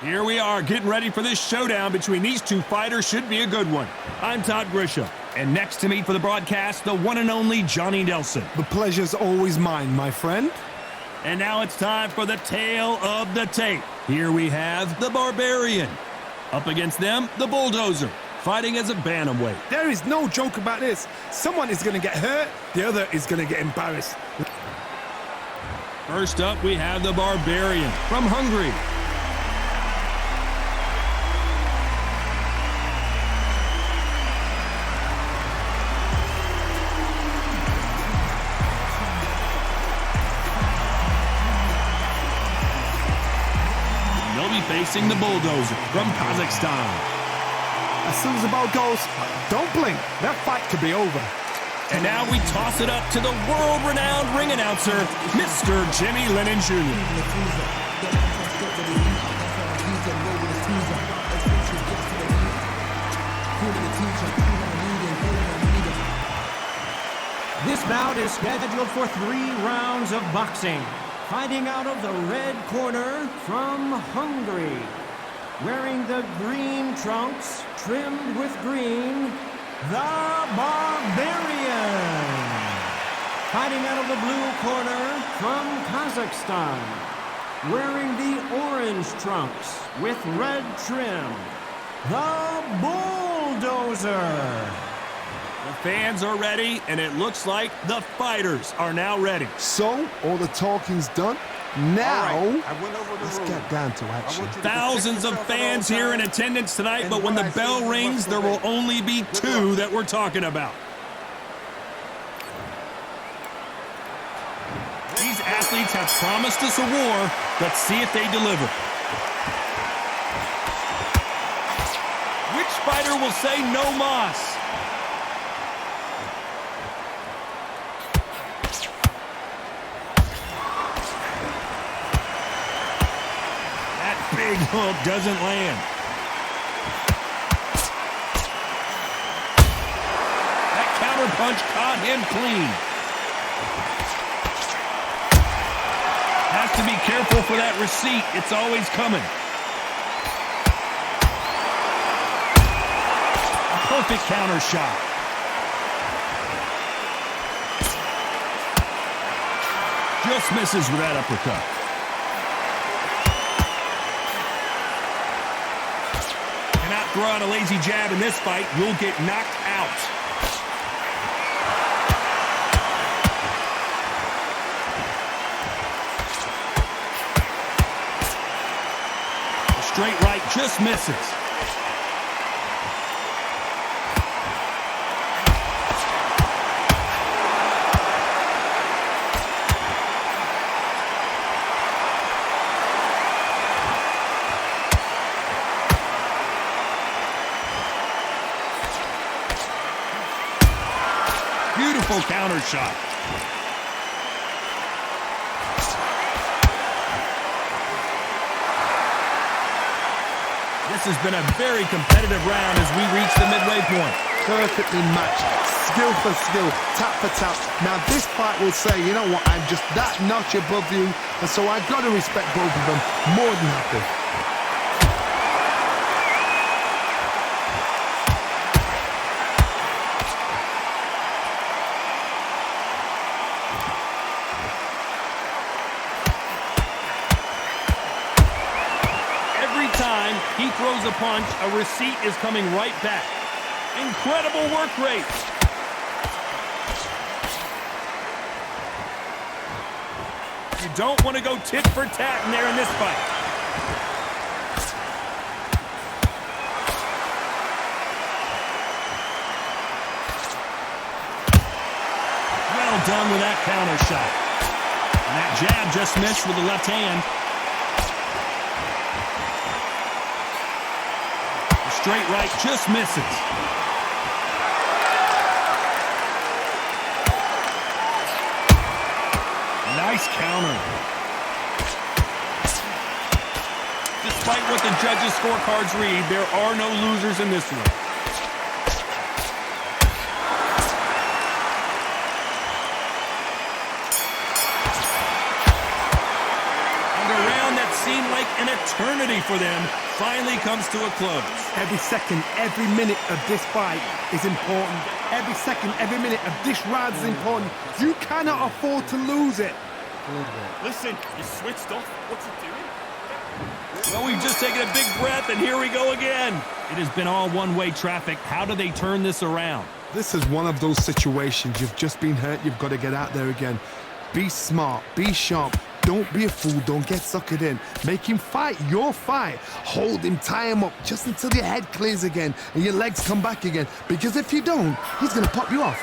Here we are, getting ready for this showdown between these two fighters. Should be a good one. I'm Todd Grisham, and next to me for the broadcast, the one and only Johnny Nelson. The pleasure's always mine, my friend. And now it's time for the tale of the tape. Here we have the Barbarian. Up against them, the Bulldozer, fighting as a bantamweight. There is no joke about this. Someone is going to get hurt, the other is going to get embarrassed. First up, we have the Barbarian from Hungary. They'll be facing the Bulldozer from Kazakhstan. As soon as the ball goes, don't blink. That fight could be over. And now we toss it up to the world-renowned ring announcer, Mr. Jimmy Lennon Jr. This bout is scheduled for 3 rounds of boxing. Fighting out of the red corner from Hungary. Wearing the green trunks, trimmed with green, the Barbarian. Fighting out of the blue corner from Kazakhstan. Wearing the orange trunks with red trim, the Bulldozer. The fans are ready, and it looks like the fighters are now ready. So, all the talking's done. Now, let's get down to action. Thousands of fans here in attendance tonight, but when the bell rings, there will only be 2 that we're talking about. These athletes have promised us a war. Let's see if they deliver. Which fighter will say no mas? Big hook doesn't land. That counter punch caught him clean. Has to be careful for that receipt. It's always coming. A perfect counter shot. Just misses with that uppercut. Throw out a lazy jab in this fight, you'll get knocked out. A straight right just misses. Beautiful counter shot. This has been a very competitive round as we reach the midway point. Perfectly matched, skill for skill, tap for tap. Now this fight will say, you know what, I'm just that notch above you, and so I've got to respect both of them more than happy. Time he throws a punch, a receipt is coming right back. Incredible work rate. You don't want to go tit for tat in there in this fight. Well done with that counter shot. And that jab just missed with the left hand. Straight right just misses. Nice counter. Despite what the judges' scorecards read, there are no losers in this one. And a round that seemed like an eternity for them finally comes to a close. Every second, every minute of this fight is important. Every second, every minute of this round is important. You cannot afford to lose it. Listen, you switched off. What's he doing? Well, we've just taken a big breath, and here we go again. It has been all one-way traffic. How do they turn this around? This is one of those situations. You've just been hurt. You've got to get out there again. Be smart. Be sharp. Don't be a fool. Don't get suckered in. Make him fight your fight. Hold him, tie him up just until your head clears again and your legs come back again. Because if you don't, he's going to pop you off.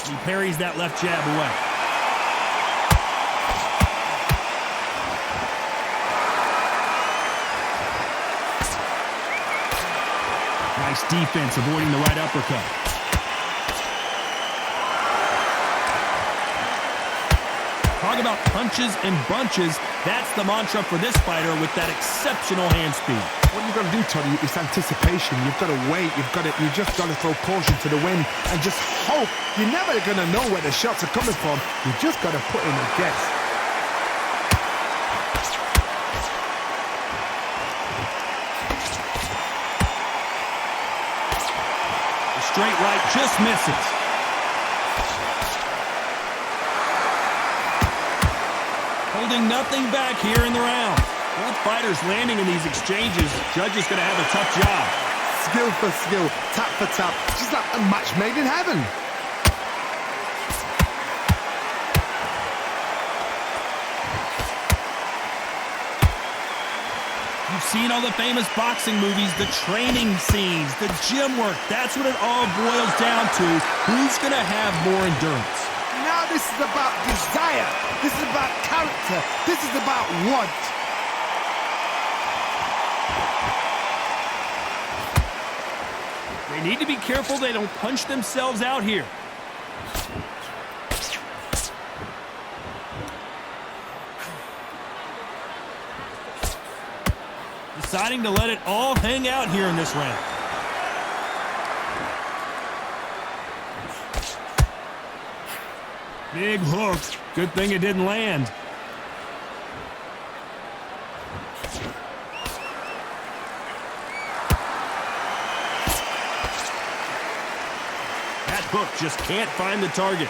He parries that left jab away. Nice defense, avoiding the right uppercut. Talk about punches and bunches. That's the mantra for this fighter with that exceptional hand speed. What you've got to do, Toddy, is anticipation. You've got to wait. You just got to throw caution to the wind and just hope. You're never going to know where the shots are coming from. You just got to put in a guess. The straight right just misses. Holding nothing back here in the round. Both fighters landing in these exchanges. Judge is going to have a tough job. Skill for skill, tap for tap. Just like a match made in heaven. You've seen all the famous boxing movies, the training scenes, the gym work. That's what it all boils down to. Who's going to have more endurance? Now this is about desire. This is about character. This is about want. They need to be careful they don't punch themselves out here. Deciding to let it all hang out here in this round. Big hook. Good thing it didn't land. That hook just can't find the target.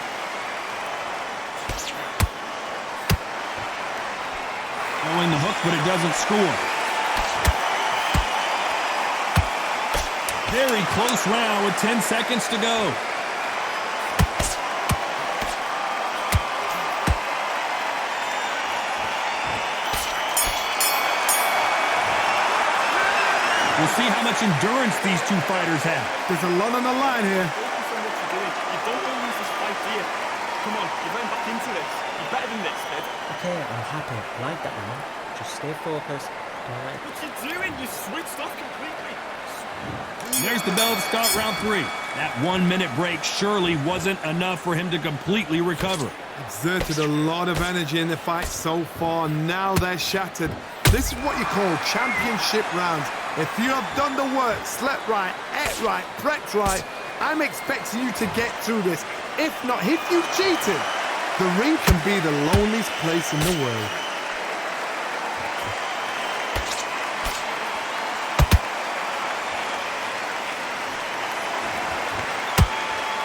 Throwing the hook, but it doesn't score. Very close round with 10 seconds to go. We'll see how much endurance these two fighters have. There's a lot on the line here. Focus on what you're doing. You don't want to lose this fight here. Come on, you're going back into this. You're better than this, kid. Okay, I'm happy. I like that, man. Just stay focused. All right. What you doing? You switched off completely. There's the bell to start round 3. That 1 minute break surely wasn't enough for him to completely recover. Exerted a lot of energy in the fight so far. Now they're shattered. This is what you call championship rounds. If you have done the work, slept right, ate right, prepped right, I'm expecting you to get through this. If not, if you've cheated, the ring can be the loneliest place in the world.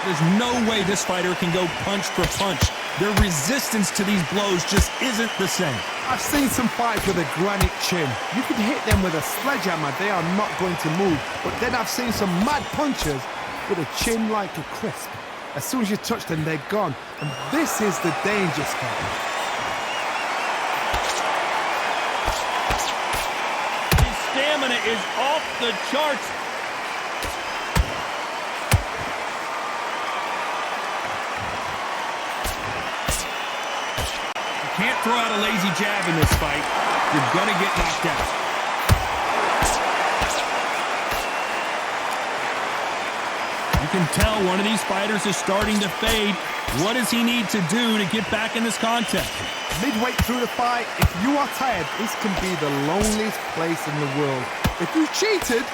There's no way this fighter can go punch for punch. Their resistance to these blows just isn't the same. I've seen some fights with a granite chin. You could hit them with a sledgehammer, they are not going to move. But then I've seen some mad punchers with a chin like a crisp. As soon as you touch them, they're gone. And this is the danger spot. His stamina is off the charts. Can't throw out a lazy jab in this fight. You're gonna get knocked out. You can tell one of these fighters is starting to fade. What does he need to do to get back in this contest? Midway through the fight, if you are tired, this can be the loneliest place in the world. If you cheated,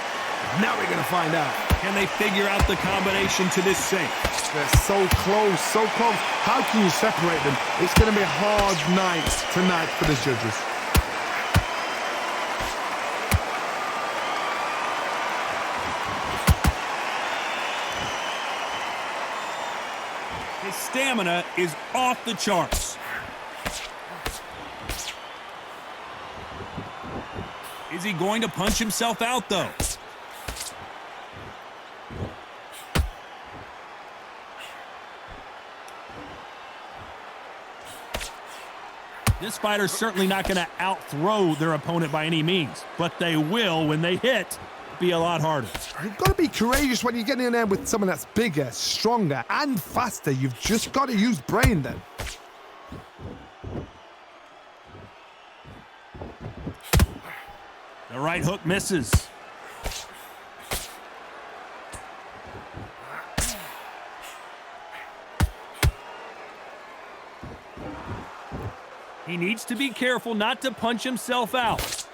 now we're going to find out. Can they figure out the combination to this sink? They're so close, so close. How can you separate them? It's going to be a hard night tonight for the judges. His stamina is off the charts. Is he going to punch himself out, though? This fighter's certainly not going to out-throw their opponent by any means, but they will, when they hit, be a lot harder. You've got to be courageous when you get in there with someone that's bigger, stronger, and faster. You've just got to use brain then. The right hook misses. He needs to be careful not to punch himself out.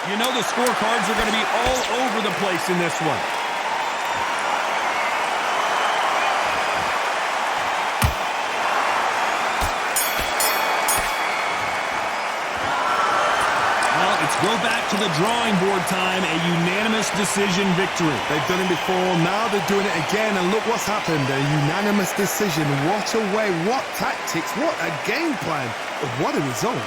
You know the scorecards are going to be all over the place in this one. Well, it's go back to the drawing board time, a unanimous decision victory. They've done it before, now they're doing it again, and look what's happened. A unanimous decision. What a way, what tactics, what a game plan. What a result.